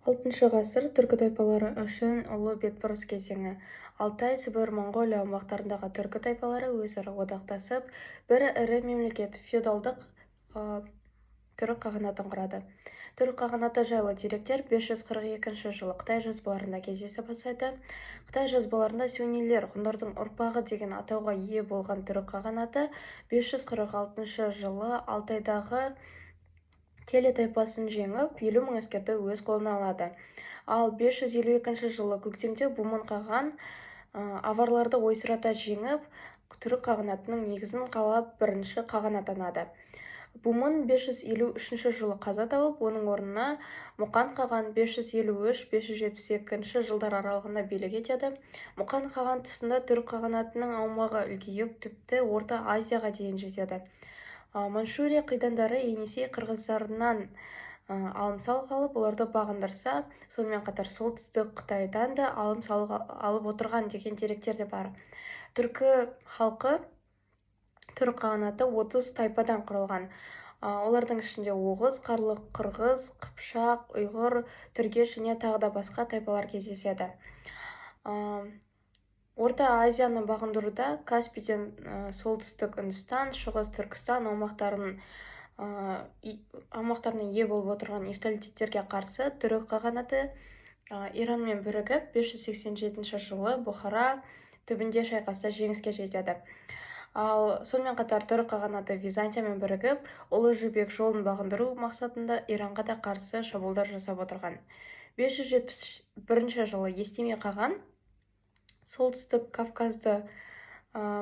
алтыншы ғасыр түркі тайпалары үшін ұлы бетбұрыс кезеңі. Алтай, Сібір, Моңғолия аумақтарындағы түркі тайпалары өзара одақтасып, бір ірі мемлекет феодалдық түрік қағанатын құрады. Түрік қағанаты жайлы деректер 542 жылы Қытай жазбаларында кездесе бастайды. Қытай жазбаларында сюнилер, ғұндардың ұрпағы деген атауға ие болған түрік қағанаты 546 жылы Алтайдағы Келе тайпасын жеңіп, 50 мың әскерді өз қолына алады. Ал 552 жылы көктемде Бумын қаған аварларды ойсырата жеңіп, түрік қағанатының негізін қалап бірінші қаған атанады. Бумын 553 жылы қаза тауып, оның орнына Мұқан қаған 553-572 жылдар аралығында билік етеді. Мұқан қаған тұсында түрік қағанатының аумағы үлкейіп, тіпті Орта Азияға дейін жетеді. Манчжурия қидандары Енисей қырғыздарынан алым-салық алып, оларды бағындырса, сонымен қатар солтүстік Қытайдан да алым-салық алып отырған деген деректер де бар. Түркі халқы түрік қағанаты 30 тайпадан құрылған. Олардың ішінде оғыз, қарлық, қырғыз, қыпшақ, ұйғыр, түргеш және тағы да басқа тайпалар кездеседі. Орта Азияны бағындыруда Каспийден солтүстік Үндістан, шығыс Түркістан аумақтарына ие болып отырған нефталиттерге қарсы түрік қағанаты Иранмен бірігіп 587 жылы Бұхара түбінде шайқаста жеңіске жетеді. Ал сонымен қатар түрік қағанаты Византиямен бірігіп, Ұлы Жібек жолын бағындыру мақсатында Иранға да қарсы шабуылдар жасап отырған. 571 жылы Естемей қаған солтүстік Кавказды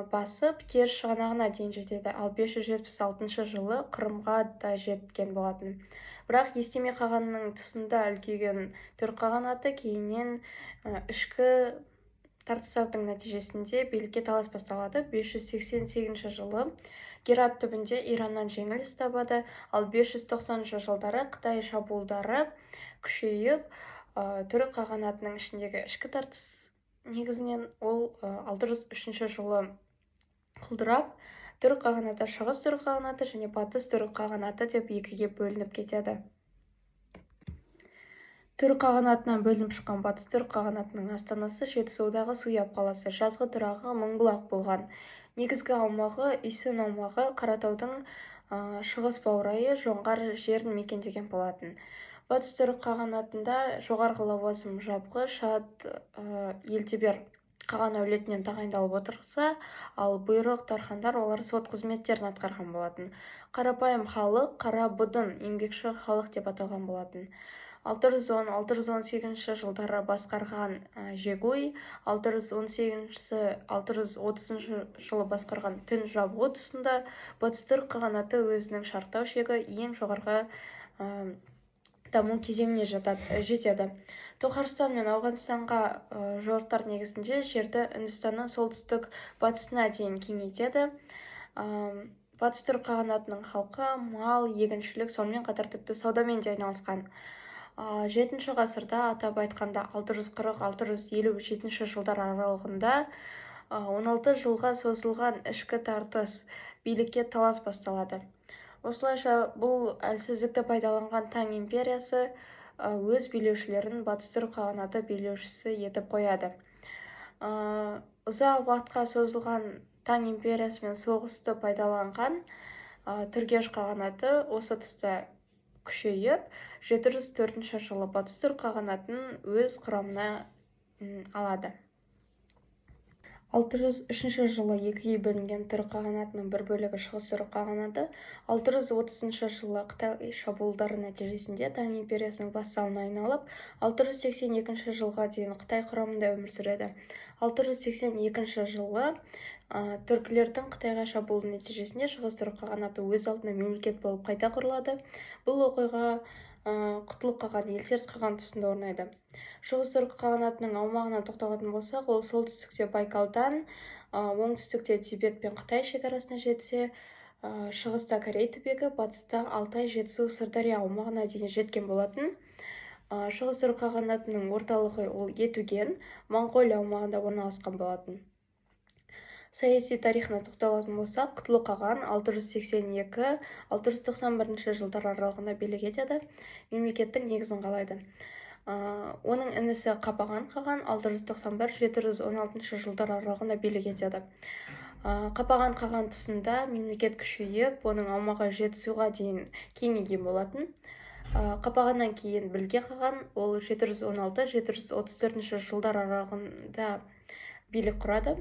басып, Керчь шығанағына дейін жетеді, ал 576 жылы Қырымға да жеткен болатын. Бірақ Естемей қағанның тұсында үлкейген түрік қағанаты кейіннен ішкі тартыстардың нәтижесінде билікке талас басталады. 588 жылы Герат түбінде Ираннан жеңіліс табады, ал 590 жылдары Қытай шабуылдары күшейіп, түрік қағанатының ішіндегі ішкі тартыс негізінен ол 603 жылы құлдырап, түрік қағанаты шығыс түрік қағанаты және батыс түрік қағанаты деп екіге бөлініп кетеді. Түрік қағанатынан бөлініп шыққан батыс түрік қағанатының астанасы Жетісудағы Суяб қаласы, жазғы тұрағы Мыңбұлақ болған. Негізгі аумағы Үйсін аумағы, Қаратаудың шығыс баурайы, жоңғар жерін мекендеген болатын. Батыс түрік қағанатында жоғарғы лауазым жабғы Шад Елтебер қаған әулетінен тағайындалып отырса, ал бұйрық тархандар олар сот қызметтерін атқарған болатын. Қарапайым халық Қара Бұдын еңбекші халық деп аталған болатын. 610-618 жылдары басқарған Жегуй, 618-630 жылы басқарған Түн Жабғы тұсында батыс түрік қағанаты өзінің шарықтау шегі ең жоғарғы даму кезеңіне жетеді. Тоқарстан мен Ауғанстанға жорықтар негізінде жерді Үндістанның солтүстік батысына дейін кеңейтеді. Батыс түрік қағанатының халқы мал, егіншілік, сонымен қатар тіпті саудамен де айналысқан. 7 ғасырда атап айтқанда 640-657 жылдар аралығында 16 жылға созылған ішкі тартыс, билікке талас басталады. Осылайша бұл әлсіздікті пайдаланған Таң империясы өз билеушілерін батыс түрік қағанаты билеушісі етіп қояды. Ұзақ уақытқа созылған Таң империясымен соғысты пайдаланған Түргеш қағанаты осы тұста күшейіп, 704 жылы батыс түрік қағанатын өз құрамына алады. 603 жылы екіге бөлінген түрік қағанатының бір бөлігі шығыс түрік қағанаты, 630 жылы Қытай шабуылдары нәтижесінде Таң империясының вассалына айналып, 682 жылға дейін Қытай құрамында өмір сүреді. 682 жылы түркілердің Қытайға шабуылы нәтижесінде шығыс түрік қағанаты өз алдына мемлекет болып қайта құрылады. Бұл оқиға Құтлық қаған, Елтеріс қаған тұсында орнайды. Шығыс түрік қағанатының аумағына тоқталатын болсақ, ол солтүстікте Байкалдан, оңтүстікте Тибет пен Қытай шекарасына жетсе, шығыста Корей түбегі, батыста Алтай, Жетісу, Сырдария аумағына дейін жеткен болатын. Шығыс түрік қағанатының орталығы ол Етуген, Моңғолия аумағында орналасқан болатын. Саяси тарихына тоқталатын болсақ, Құтлық қаған 682-691 жылдар аралығында билік етеді, мемлекеттің негізін қалайды. Оның інісі Қапаған қаған 691-716 жылдар аралығында билік етеді. Қапаған қаған тұсында мемлекет күшейіп, оның аумағы Жетісуға дейін кеңейген болатын. Қапағаннан кейін Білге қаған, ол 716-734 жылдар аралығында билік құрады.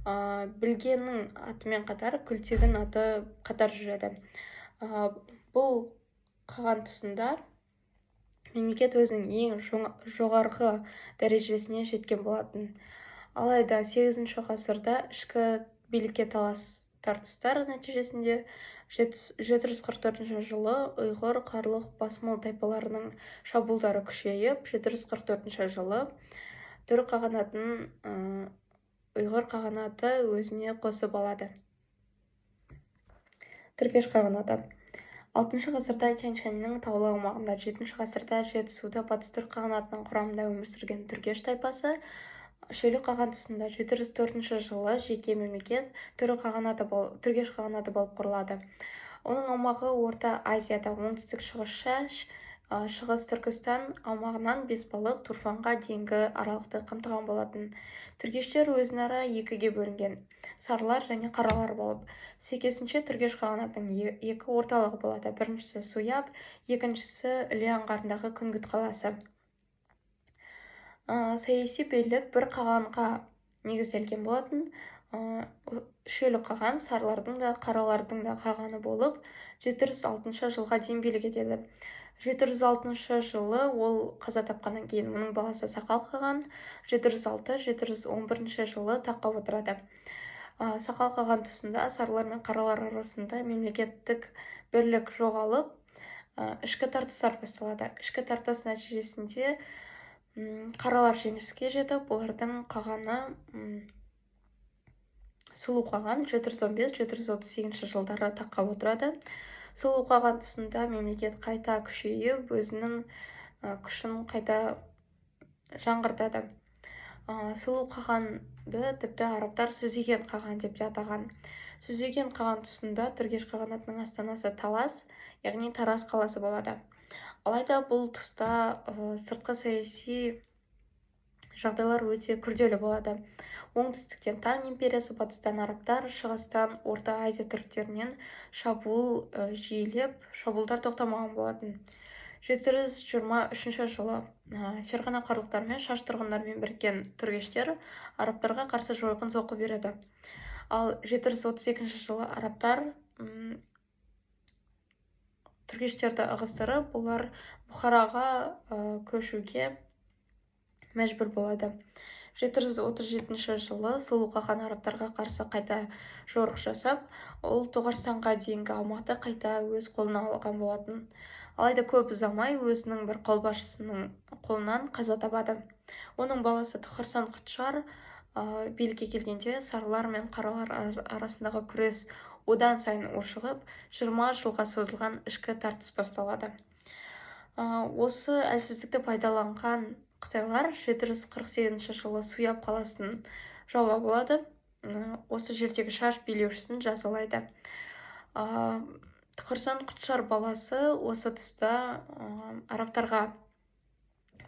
Білгенің атымен қатар Күлтегін аты қатар жүреді. Бұл қаған тұсында мемлекет өзінің ең жоғарғы дәрежесіне жеткен болатын. Алайда 8 ғасырда ішкі билікке тартыстар нәтижесінде 744 жылы ұйғыр қарлық басмал тайпаларының шабуылдары күшейіп, 744 жылы түрік қағанатын ұйғыр қағанаты өзіне қосып алады. Түргеш қағанаты 6 ғасырда Тянь-Шаньның таулы аумағында, 7 ғасырда Жетісуда батыс түрік қағанатының құрамында өмір сүрген түргеш тайпасы Шөлі қаған тұсында 704 жылы жеке мемлекет түргеш қағанаты болып құрылады. Оның аумағы Орта Азияда оңтүстік шығыс Түркістан аумағынан Бесбалық, Турфанға дейінгі аралықты қамтыған болатын. Түргештер өзінара екіге бөлінген, сарылар және қаралар болып. Сәйкесінше түргеш қағанатының екі орталығы болады. Біріншісі Суяб, екіншісі Іле аңғарындағы Күнгіт қаласы. Саяси билік бір қағанға негізделген болатын. Шөлі қаған сарылардың да қаралардың да қағаны болып, 706 жылға дейін билік етеді. 706 жылы ол қаза тапқаннан кейін оның баласы Сақал қаған 706-711 жылы таққа отырады. Сақал қаған тұсында сарылар мен қаралар арасында мемлекеттік бірлік жоғалып, ішкі тартыстар басталады. Ішкі тартыс нәтижесінде қаралар жеңіске жетіп, олардың қағаны Сұлу қаған 715-738 жылдары таққа отырады. Сұлу қаған тұсында мемлекет қайта күшейіп, өзінің күшін қайта жаңғыртады. Сұлу қағанды тіпті арабтар Сүзеген қаған деп атаған. Сүзеген қаған тұсында түргеш қағанатының астанасы Талас, яғни Тараз қаласы болады. Алайда бұл тұста сыртқы саяси жағдайлар өте күрделі болады. Оңтүстіктен Таң империясы, батыстан арабтар, шығыстан Орта Азия түріктерінен шабуыл жиілеп, шабуылдар тоқтамаған болатын. 723 жылы Ферғана қарлықтармен, Шаш тұрғындармен біріккен түргештер арабтарға қарсы жойқын соққы береді. Ал 732 жылы арабтар түргештерді ығыстырып, олар Бұхараға көшуге мәжбүр болады. 737 жылы Сұлу қаған арабтарға қарсы қайта жорық жасап, ол Тоғарстанға дейінгі аумақты қайта өз қолына алған болатын. Алайда көп ұзамай өзінің бір қолбасшысының қолынан қаза табады. Оның баласы Тұқарсан Құтжар билікке келгенде сарылар мен қаралар арасындағы күрес одан сайын ушығып, 20 жылға созылған ішкі тартыс басталады. Осы әлсіздікті пайдаланған қытайлар 748 жылы Суяб қаласын жаулап алады. Осы жердегі Шаш билеушісін жазалайды. Тұқарсан Құтжар баласы осы тұста арабтарға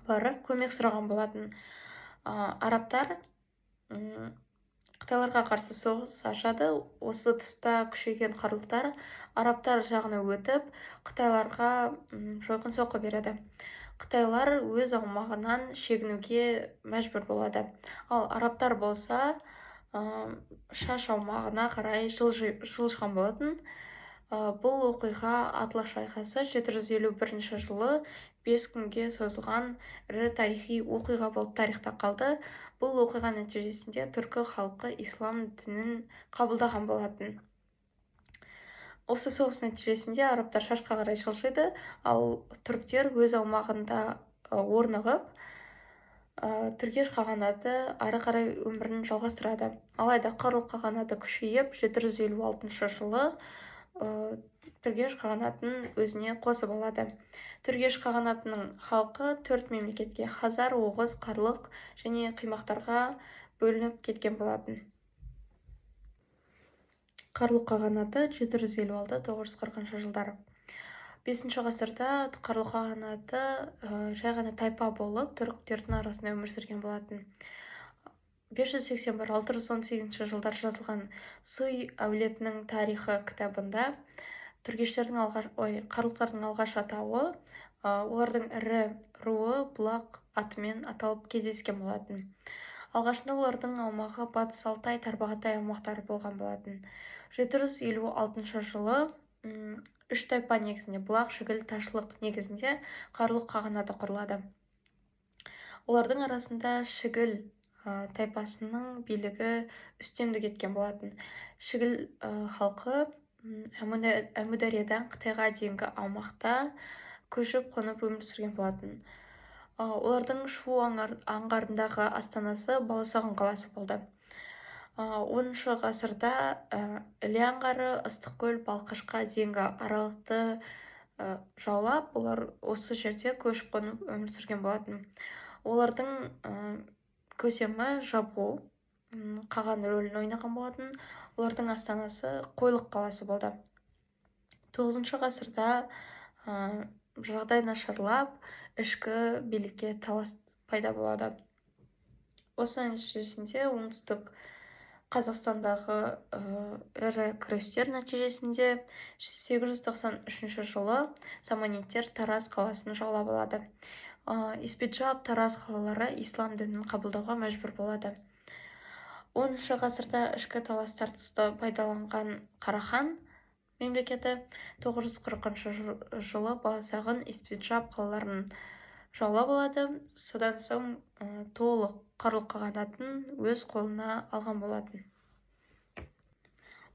барып көмек сұраған болатын. Арабтар қытайларға қарсы соғыс ашады. Осы тұста күшейген қарлықтар арабтар жағына өтіп, қытайларға жойқын соққы береді. Қытайлар өз аумағынан шегінуге мәжбүр болады. Ал арабтар болса, Шаш аумағына қарай жылжыған болатын. Бұл оқиға Атлас шайқасы 751 жылы 5 күнге созылған ірі тарихи оқиға болып тарихта қалды. Бұл оқиға нәтижесінде түркі халқы ислам дінін қабылдаған болатын. Осы соғыс нәтижесінде арабтар Шашқа қарай жылжиды, ал түріктер өз аумағында орнығып, түргеш қағанаты ары қарай өмірін жалғастырады. Алайда Қарлық қағанаты күшейіп, 756 жылы түргеш қағанатын өзіне қосып алады. Түргеш қағанатының халқы 4 мемлекетке Хазар, Оғыз, Қарлық және Қимақтарға бөлініп кеткен болатын. Қарлық қағанаты 756-940 жылдары. 5 ғасырда қарлұ қағанаты жай ғана тайпа болып түріктердің арасында өмір сүрген болатын. 581-618 жылдар жазылған Суй әулетінің тарихы кітабында қарлұқтардың алғаш атауы олардың ірі руы бұлақ атымен аталып кездескен болатын. Алғашында олардың аумағы Батыс Алтай, Тарбағатай аумақтары болған болатын. 756 жылы үш тайпа негізінде бұлақ, шігіл, ташлық негізінде қарлұқ қағанаты құрылады. Олардың арасында шігіл тайпасының билігі үстемдік еткен болатын. Шігіл халқы Әмудариядан Қытайға дейінгі аумақта көшіп қонып өмір сүрген болатын. Олардың Шу аңғарындағы астанасы Баласағұн қаласы болды. 10 ғасырда Іле аңғары, Ыстықкөл, Балқашқа дейінгі аралықты жаулап, олар осы жерде көшіп қонып өмір сүрген болатын. Олардың көсемі Жабғу қаған рөлін ойнаған болатын. Олардың астанасы Қойлық қаласы болды. 9 ғасырда жағдай нашарлап, ішкі билікке талас пайда болады. Осы нәтижесінде оңтүстік Қазақстандағы ірі күрестер нәтижесінде 893 жылы самониттер Тараз қаласын жаулап алады. Испиджаб, Тараз қалалары ислам дінін қабылдауға мәжбүр болады. 10 ғасырда ішкі талас тартысты пайдаланған Қарахан мемлекеті 940 жылы Баласағұн, Испиджаб қалаларын жаулап алады. Содан соң толық қарлұқ қағанатын өз қолына алған болатын.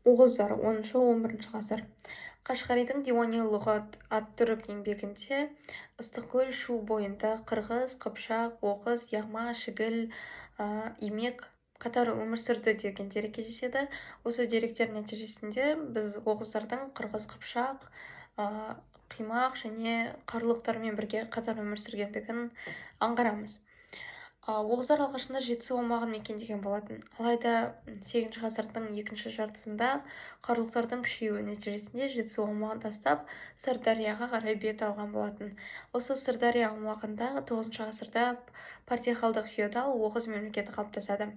Оғыздар 10-11 ғасыр. Қашғаридің Диуани Лұғат ат-Түрік еңбегінде Ыстықкөл Шу бойында қырғыз, қыпшақ, оғыз, яғма, шігіл, имек қатары өмір сүрді деген дерек кездеседі. Осы деректер нәтижесінде біз оғыздардың қырғыз, қыпшақ, қимақ және қарлұқтармен бірге қатар өмір сүргендігін аңғарамыз. Оғыздар алғашында Жетісу аумағын мекендеген болатын. Алайда 8 ғасырдың екінші жартысында қарлұқтардың күшеюі нәтижесінде Жетісу аумағын тастап Сырдарияға қарай бет алған болатын. Осы Сырдария аумағында 9 ғасырда партиялық феодал Оғыз мемлекеті қалыптасады.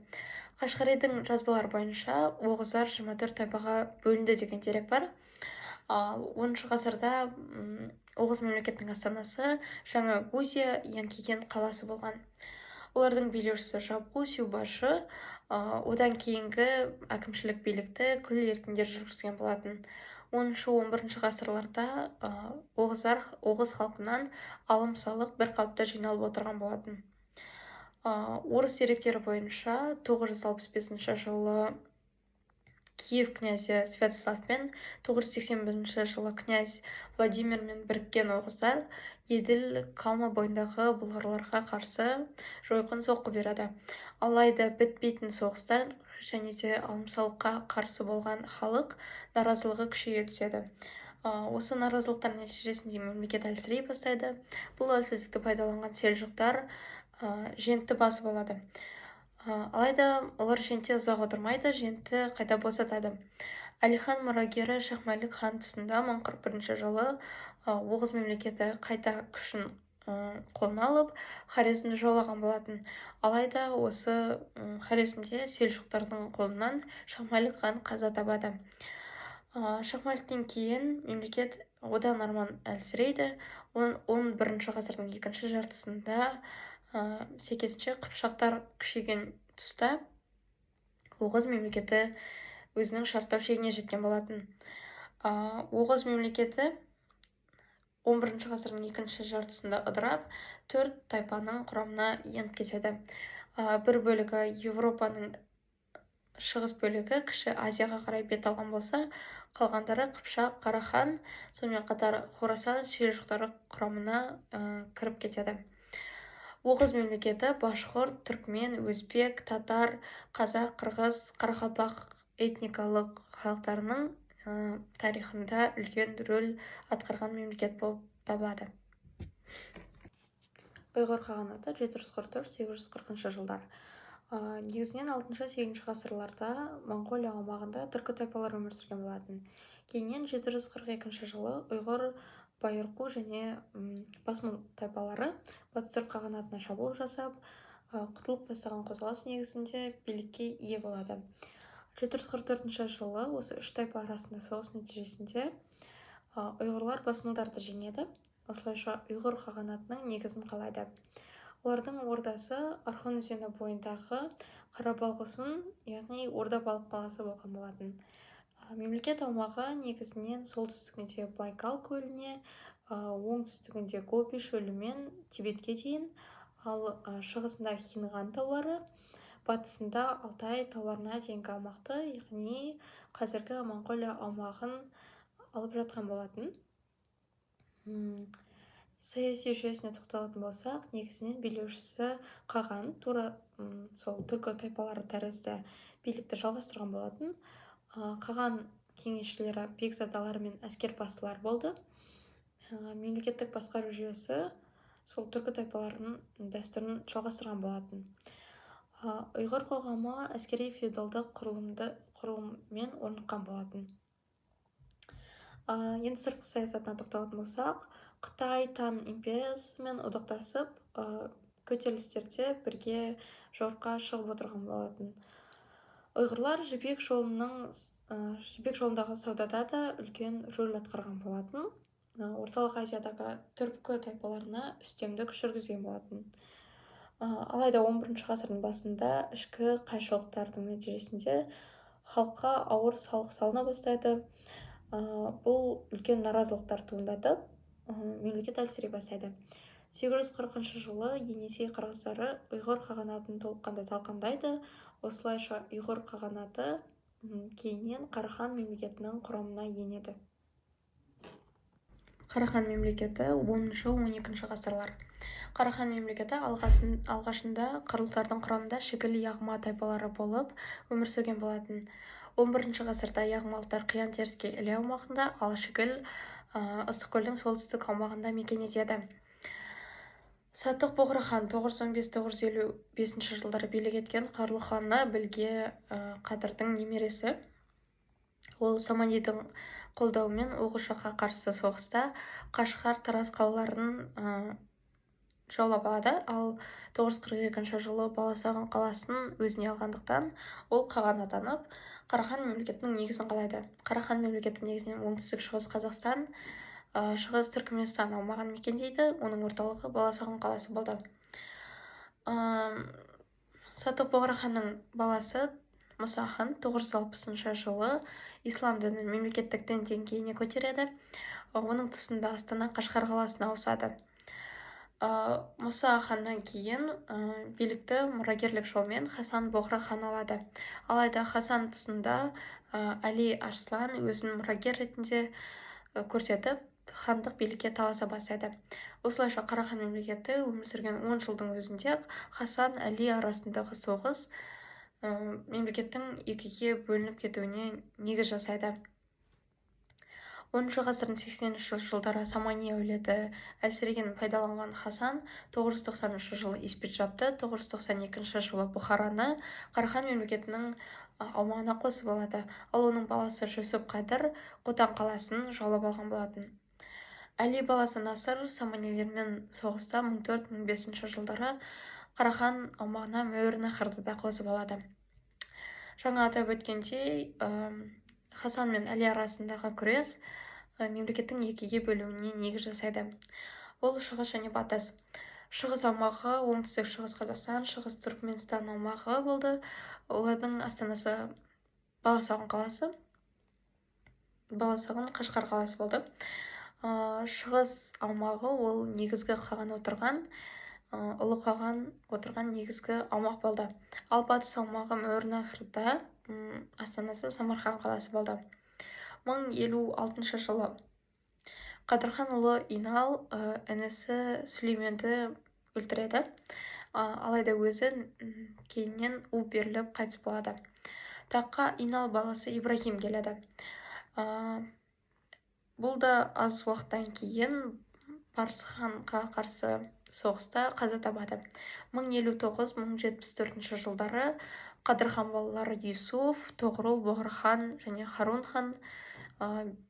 Қашғаридің жазбалары бойынша оғыздар 24 тайпаға бөлінді деген дерек бар. 10 ғасырда Оғыз мемлекетінің астанасы Жаңа Гузия Янкиген қаласы болған. Олардың билеушісі Жабғу Сюбашы одан кейінгі әкімшілік билікті күл еркіндер жүргізген болатын. 10-11 ғасырларда Оғыз халқынан алым-салық бір қалыпта жиналып отырған болатын. Орыс деректері бойынша 965 жылы Киев князі Святославпен 981 жылы князь Владимирмен біріккен оғыздар Еділ Калма бойындағы бұлғарларға қарсы жойқын соққы береді. Алайда бітпейтін соғыстар және де алым-салыққа қарсы болған халық наразылығы күшейе түседі. Осы наразылықтар нәтижесінде мемлекет әлсірей бастайды. Бұл әлсіздікті пайдаланған селжұқтар жентті басып алады. Алайда олар жентте ұзақ отырмайды, жентті қайта босатады. Әлихан мұрагері Шахмәлік хан тұсында 1041 жылы Оғыз мемлекеті қайта күшін қолына алып, Хорезмді жаулаған болатын. Алайда осы Хорезмде селжұқтардың қолынан Шахмәлік хан қаза табады. Шахмәліктен кейін мемлекет одан арман әлсірейді. 11 ғасырдың екінші жартысында сәйкесінше қыпшақтар күшейген тұста Оғыз мемлекеті өзінің шарттау шегіне жеткен болатын. Оғыз мемлекеті 11 ғасырдың екінші жартысында ыдырап, 4 тайпаның құрамына еніп кетеді. Бір бөлігі Европаның шығыс бөлігі кіші Азияға қарай бет алған болса, қалғандары Қыпшақ, Қарахан, сонымен қатар Хорасан селжұқтары құрамына кіріп кетеді. Оғыз мемлекеті башқұрт, түркмен, өзбек, татар, қазақ, қырғыз, қарақалпақ этникалық халықтарының тарихында үлкен рөл атқарған мемлекет болып табылады. Ұйғыр қағанаты 744-840 жылдар. Негізінен 6-8 ғасырларда Моңғолия аумағында түркі тайпалар өмір сүрген болатын. Кейіннен 742 жылы ұйғыр байырқу және басмұн тайпалары батыс түрік қағанатына шабуыл жасап, құтылық бастаған қозғалыс негізінде билікке ие болады. 444 жылы осы үш тайпа арасында соғыс нәтижесінде ұйғырлар басмұндарды жеңеді. Осылайша ұйғыр қағанатының негізін қалайды. Олардың ордасы Орхон өзені бойындағы Қарабалғұсын, яғни Орда-Балық қаласы болған болатын. Мемлекет аумағы негізінен солтүстігінде Байкал көліне, оңтүстігінде Гоби шөлі мен Тибетке дейін, ал шығысында Хинған таулары, батысында Алтай тауларына дейінгі аумақты, яғни қазіргі Моңғолия аумағын алып жатқан болатын. Саяси жүйесіне тоқталатын болсақ, негізінен билеушісі Қаған тура сол түркі тайпалары тәрізді билікті жалғастырған болатын. Қаған кеңесшілері бекзадалар мен әскербасылар болды. Мемлекеттік басқару жүйесі сол түркі тайпаларының дәстүрін жалғастырған болатын. Ұйғыр қоғамы әскери феодалдық құрылыммен орныққан болатын. Енді сыртқы саясатына тоқталатын болсақ, Қытай Тан империясымен одақтасып, көтерілістерде бірге жорыққа шығып отырған болатын. Ұйғырлар жібек жолындағы саудада да үлкен рөл атқарған болатын. Орталық Азиядағы түркі тайпаларына үстемдік жүргізген болатын. Алайда 11 ғасырдың басында ішкі қайшылықтардың нәтижесінде халыққа ауыр салық салына бастайды. Бұл үлкен наразылықтар туындатып, мемлекет әлсірей бастайды. 840 жылы Енесей қырғыздары ұйғыр қағанатын толыққанды талқандайды. Осылайша ұйғыр қағанаты кейіннен Қарахан мемлекетінің құрамына енеді. Қарахан мемлекеті 10-12 ғасырлар. Қарахан мемлекеті алғашында қырылтардың құрамында шігіл яғма тайпалары болып өмір сүрген болатын. 11 ғасырда яғмалықтар Қиян-Теріскей іле аумағында, ал шігіл Ыстықкөлдің солтүстік аумағында мекен етеді. Саттық Боғра хан 915-955 жылдары билік еткен Қарлы ханы Білге Қадырдың немересі. Ол Саманидың қолдауымен Оғұшаққа қарсы соғыста Қашқар, Тараз қалаларын жаулап алады, ал 942 жылы Баласағұн қаласын өзіне алғандықтан ол қаған атанып, Қарахан мемлекетінің негізін қалайды. Қарахан мемлекеті негізінен оңтүстік шығыс Қазақстан, шығыс Түркіменстан аумағын мекендейді. Оның орталығы Баласағұн қаласы болды. Саттық Боғра ханның баласы Мұса хан 960 жылы ислам дінін мемлекеттік дін деңгейіне көтереді. Оның тұсында Астана Қашқар қаласына ауысады. Мұса ханнан кейін билікті мұрагерлік жолмен Хасан Боғра хан алады. Алайда Хасан тұсында Әли Арслан өзін мұрагер ретінде көрсетіп, хандық билікке таласа бастайды. Осылайша Қарахан мемлекеті өмір сүрген 10 жылдың өзінде Хасан Әли арасындағы соғыс мемлекеттің екіге бөлініп кетуіне негіз жасайды. 10 ғасырдың 80 жылдары Самани әулеті әлсіреген пайдаланған Хасан 990 жылы Испет жапты, 992 жылы Бұхараны Қарахан мемлекетінің аумағына қосып алады, ал оның баласы Жүсіп Қадыр Қотан қаласын жаулап алған болатын. Әли баласы Насыр Саманилермен соғыста 1405 жылдары Қарахан аумағына Мәуереннахрды да қосып алады. Жаңа атап өткендей, Хасан мен Әли арасындағы күрес мемлекеттің екіге бөлуіне негіз жасайды. Ол шығыс және батыс. Шығыс аумағы оңтүстік шығыс Қазақстан, шығыс Түркіменстан аумағы болды. Олардың астанасы Баласағұн қаласы, Баласағұн Қашқар қаласы болды. Шығыс аумағы ол негізгі қаған отырған, ұлы қаған отырған негізгі аумақ болды. Ал батыс аумағы Мәуереннахрда астанасы Самарқан қаласы болды. 1056 жылы Қадырхан ұлы Инал інісі Сүлейменді өлтіреді, алайда өзі кейіннен у беріліп қайтыс болады. Таққа Инал баласы Ибрахим келеді. Бұл да аз уақыттан кейін Парсханға қарсы соғыста қаза табады. 1059-1074 жылдары Қадырхан балалары Юсуф, Тоғрул, Боғра хан және Харун хан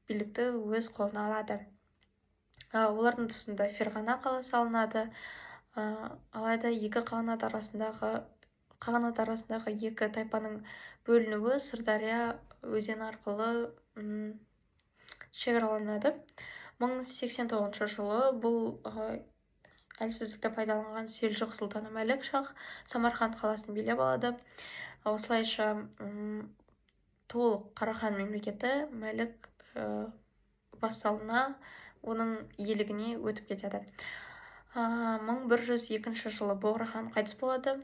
билікті өз қолына алады. Олардың тұсында Ферғана қаласы алынады. Алайда екі қағанат арасындағы екі тайпаның бөлінуі Сырдария өзені арқылы шекараланады. 1089 жылы бұл әлсіздікті пайдаланған Селжұқ сұлтаны Мәлік Шах Самарқанд қаласын билеп алады. Осылайша толық Қарахан мемлекеті Мәлік вассалына, оның иелігіне өтіп кетеді. 1102 жылы Боғрахан қайтыс болады.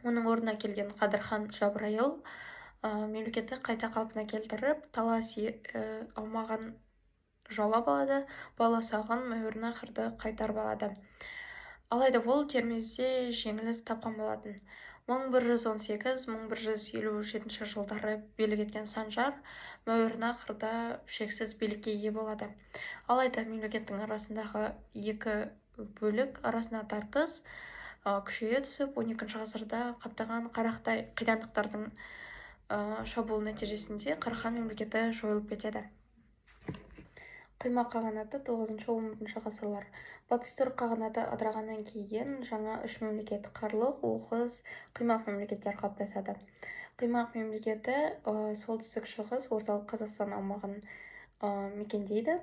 Оның орнына келген Қадырхан Жабырайыл мемлекетті қайта қалпына келтіріп, Талас аумағын жаулап алады, Баласағұн Мәуереннахрды қайтарып алады. Алайда ол Термезде жеңіліс тапқан болатын. 1118-1157 жылдары билік еткен Санжар Мәуереннахрда шексіз билікке ие болады. Алайда мемлекеттің арасындағы екі бөлік арасына тартыс күшейе түсіп, 12 ғасырда қаптаған Қарақтай қидандықтардың шабуыл нәтижесінде Қарахан мемлекеті жойылып кетеді. Қимақ қағанаты 9-11 ғасырлар. Батыс түрік қағанаты ыдырағаннан кейін жаңа үш мемлекет Қарлұқ, Оғыз, Қимақ мемлекеттер қалыптасады. Қимақ мемлекеті солтүстік шығыс орталық Қазақстан аумағын мекендейді.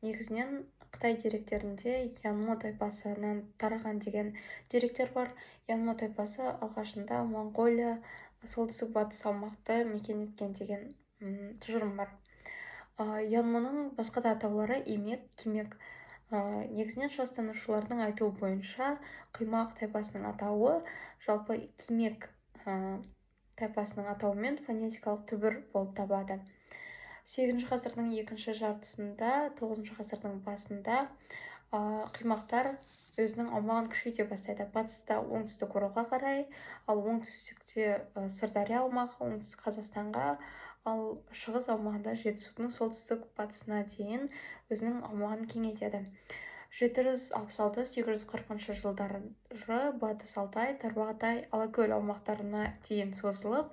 Негізінен Қытай деректерінде Янмо тайпасынан тараған деген деректер бар. Янмо тайпасы алғашында Моңғолия солтүстік батыс аумақты мекен еткен деген тұжырым бар. Янмоның басқа да атаулары Имек, Кимек. Негізінен шығыстанушылардың айтуы бойынша Қимақ тайпасының атауы жалпы Кимек тайпасының атауымен фонетикалық түбір болып табылады. 8 ғасырдың екінші жартысында, 9 ғасырдың басында Қимақтар өзінің аумағын күшейте бастайды. Батыста оңтүстік Оралға қарай, ал оңтүстікте Сырдария аумағы, оңтүстік Қазақстанға, ал шығыс аумағында Жетісудың солтүстік батысына дейін өзінің аумағын кеңейтеді. 766-840 жылдары Батыс Алтай, Тарбағатай, Алакөл аумақтарына дейін созылып,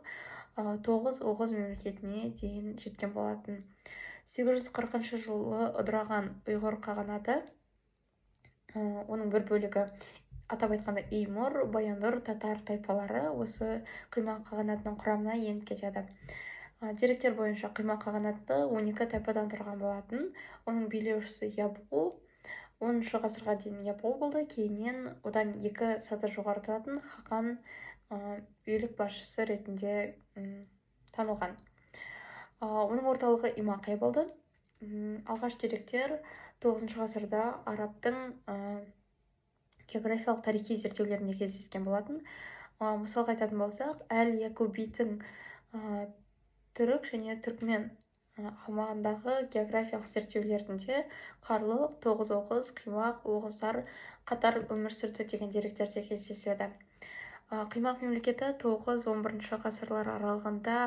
9 Оғыз мемлекетіне дейін жеткен болатын. 840 жылы ыдыраған ұйғыр қағанаты, оның бір бөлігі атап айтқанда Эймұр, Баяндұр, татар тайпалары осы Қимақ қағанатының құрамына еніп кетеді. Деректер бойынша Қимақ қағанаты 12 тайпадан тұрған болатын. Оның билеушісі Ябғу, 10 ғасырға дейін Ябғу болды. Кейіннен одан екі саты жоғары тұратын Хақан билік басшысы ретінде танылған. Оның орталығы Имақай болды. Алғаш деректер 9 ғасырда арабтың географиялық тарихи зерттеулерінде кездескен болатын. Мысалға айтатын болсақ, Әл-Якубидің түрік және түркмен аумағындағы географиялық зерттеулерінде Қарлұқ, 9 Оғыз, Қимақ, Оғыздар қатар өмір сүрді деген деректерде кездеседі. Қимақ мемлекеті 9-11 ғасырлар аралығында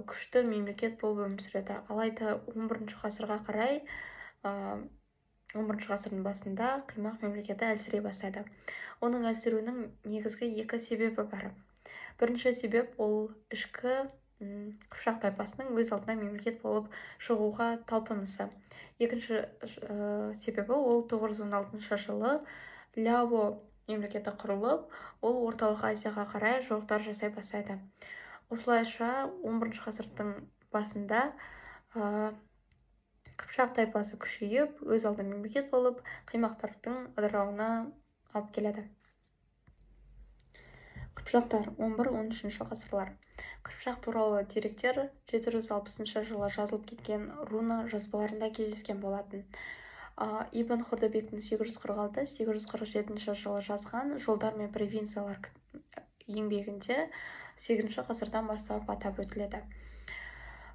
күшті мемлекет болып өмір сүреді. Алайда 11 ғасырға қарай, 11 ғасырдың басында Қимақ мемлекеті әлсірей бастайды. Оның әлсіруінің негізгі екі себебі бар. Бірінші себеп ол ішкі Қыпшақ тайпасының өз алдына мемлекет болып шығуға талпынысы. Екінші себебі ол 916 жылы Ляво мемлекеті құрылып, ол орталық Азияға қарай жорықтар жасай бастайды. Осылайша 11 ғасырдың басында Қыпшақ тайпасы күшейіп, өз алдына мемлекет болып, Қимақтардың ыдырауына алып келеді. Қыпшақтар 11-13 ғасырлар. Қыпшақ туралы деректер 760 жылы жазылып кеткен руна жазбаларында кездескен болатын. Ибн Хурдабектің 846-847 жылы жазған «Жолдар мен провинциялар» еңбегінде 8 ғасырдан бастап атап өтіледі.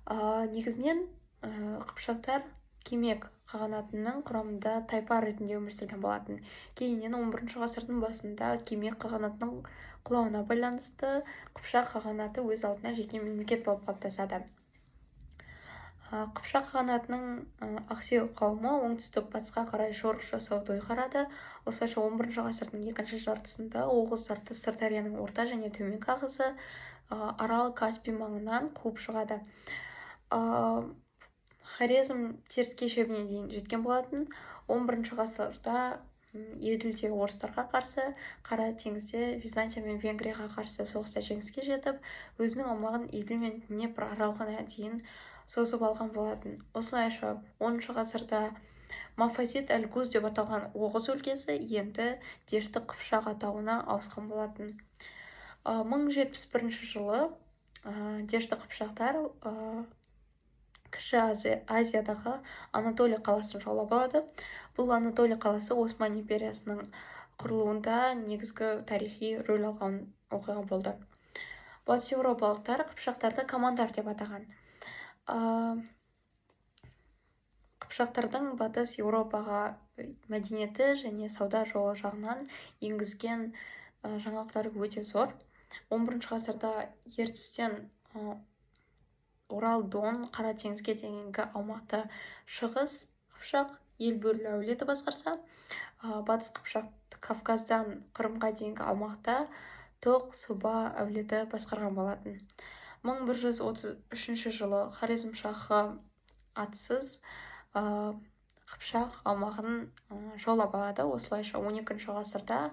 Негізінен Қыпшақтар Кимек қағанатының құрамында тайпа ретінде өмір сүрген болатын. Кейіннен 11 ғасырдың басында Кимек қағанатының құлауына байланысты Қыпшақ қағанаты өз алдына жеке мемлекет болып қалыптасады. Қыпшақ қағанатының Ақсүйек қауымы оңтүстік батысқа қарай жорық жасауды ұйғарады. Осылайша 11 ғасырдың екінші жартысында оғыздарды Сырдарияның орта және төменгі ағысы Арал Каспий маңынан қуып шығады. хорезм теріскей шебіне дейін жеткен болатын. 11 ғасырда еділдегі орыстарға қарсы, Қара теңізде Византия мен Венгрияға қарсы соғыста жеңіске жетіп, өзінің аумағын Еділ мен Днепр аралығына дейін созып алған болатын. Осылайша 10 ғасырда Мафазит әл-Гуз деп аталған Оғыз өлкесі енді Дешті Қыпшақ атауына ауысқан болатын. 1071 жылы Дешті Қыпшақтар Кіші Азиядағы Анатолия қаласын жаулап алады. Бұл Анатолия қаласы Осман империясының құрылуында негізгі тарихи рөл алған оқиға болды. Батыс еуропалықтар қыпшақтарды командар деп атаған. Қыпшақтардың батыс Еуропаға мәдениеті және сауда жолы жағынан енгізген жаңалықтары өте зор. 11 ғасырда ертістен Орал, Дон, Қара теңізге дейінгі аумақты шығыс Қыпшақ ел бөрлі әулеті басқарса, батыс Қыпшақ Кавказдан Қырымға дейінгі аумақта Тоқ, Суба әулеті басқарған болатын. 1133 жылы Хорезм шахы атсыз Қыпшақ аумағын жаулап алады. Осылайша 12 ғасырда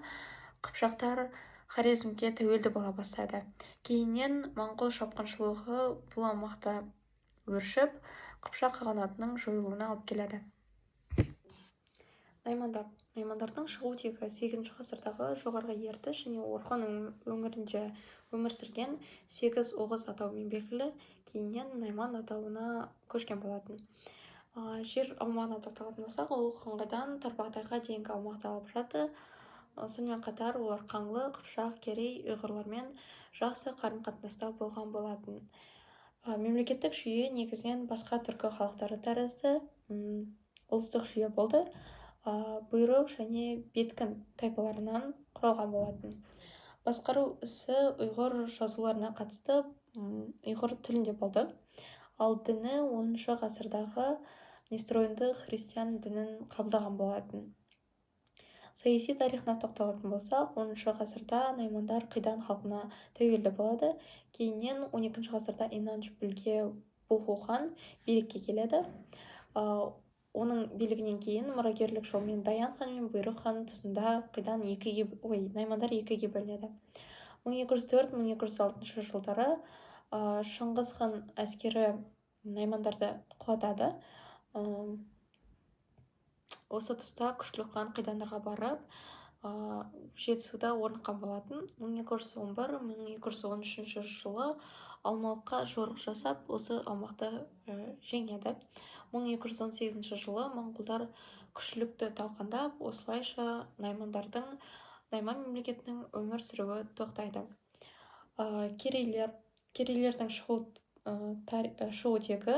Қыпшақтар Хорезмге тәуелді бола бастады. Кейіннен моңғол шапқыншылығы бұл аумақта өршіп, Қыпшақ қағанатының жойылуына алып келеді. Наймандардың шығу тегі 8 ғасырдағы жоғарғы Ертіс және Орхон өңірінде өмір сүрген 8 Оғыз атауымен белгілі, кейіннен Найман атауына көшкен болатын. Жер аумағына тоқталатын болсақ, ол Қоңырдан Тарбағатайға дейінгі аумақты алып жатты. Сонымен қатар олар Қаңлы, Қыпшақ, Керей, ұйғырлармен жақсы қарым-қатынаста болған болатын. Мемлекеттік жүйе негізінен басқа түркі халықтары тәрізді ұлыстық жүйе болды. Бұйрық және беткін тайпаларынан құралған болатын. Басқару ісі ұйғыр жазуларына қатысты ұйғыр тілінде болды. Ал діні 10 ғасырдағы нестройынды христиан дінін қабылдаған болатын. Саяси тарихына тоқталатын болсақ, 10 ғасырда наймандар Қидан халқына тәуелді болады. Кейіннен 12 ғасырда Инанч Білге Буху хан билікке келеді. Оның билігінен кейін мұрагерлік жолмен Даян хан мен Бұйрық хан тұсында наймандар екіге бөлінеді. 1204-1206 жылдары Шыңғыс хан әскері наймандарды құлатады. Осы тұста күшлік хан Қидандарға барып, Жетісуда орныққан болатын. 1211-1213 жылы Алмалыққа жорық жасап, осы аумақты жеңеді. 1218 жылы моңғолдар күшлікті талқандап, осылайша Найман мемлекетінің өмір сүруі тоқтайды. Керейлердің шығу тегі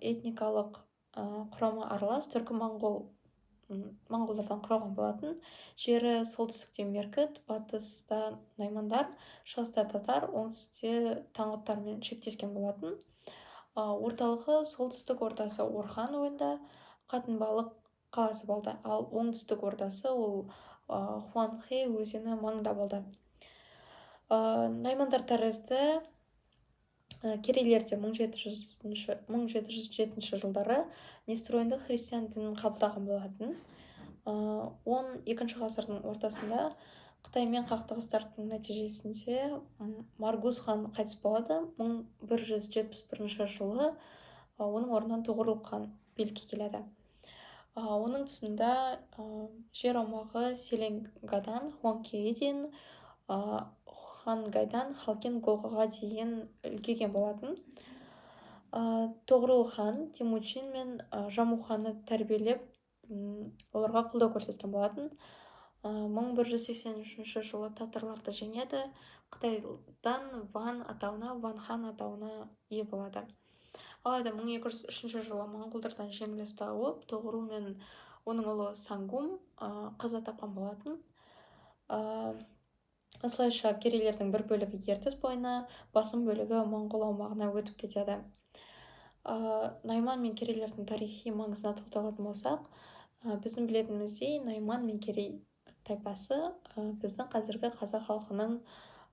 этникалық құрамы аралас түркі моңғолдардан құралған болатын. Жері солтүстікте Меркіт, батыста наймандар, шығыста татар, оңтүстікте таңғұттармен шектескен болатын. Орталығы солтүстік ортасы Орхан ойында Қатынбалық қаласы болды, ал оңтүстік ортасы ол Хуанхэ өзені маңында болды. Наймандар тәрізді керейлерде 1707 жылдары нестройынды христиан дінін қабылдаған болатын. 12 ғасырдың ортасында Қытаймен қақтығыстардың нәтижесінде Маргуз хан қайтыс болады. 1171 жылы оның орнынан Тоғорыл хан билікке келеді. Оның тұсында жер аумағы Селенгадан Хуанкеге дейін, Хангайдан Халкен Голғаға дейін үлкейген болатын. Тоғорыл хан Темучин мен Жамуханы тәрбиелеп, оларға қолдау көрсеткен болатын. 1183 жылы татарларды жеңеді. Қытайдан Ван атауына, Ван хан атауына ие болады. Алайда 1203 жылы моңғолдардан жеңіліс тауып, Тоғорыл мен оның ұлы Сангум қаза тапқан болатын. Осылайша керейлердің бір бөлігі ертіс бойына, басым бөлігі моңғол аумағына өтіп кетеді. Найман мен керейлердің тарихи маңызына тоқталатын болсақ, біздің білетініміздей Найман мен Керей тайпасы біздің қазіргі қазақ халқының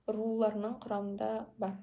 руларының құрамында бар.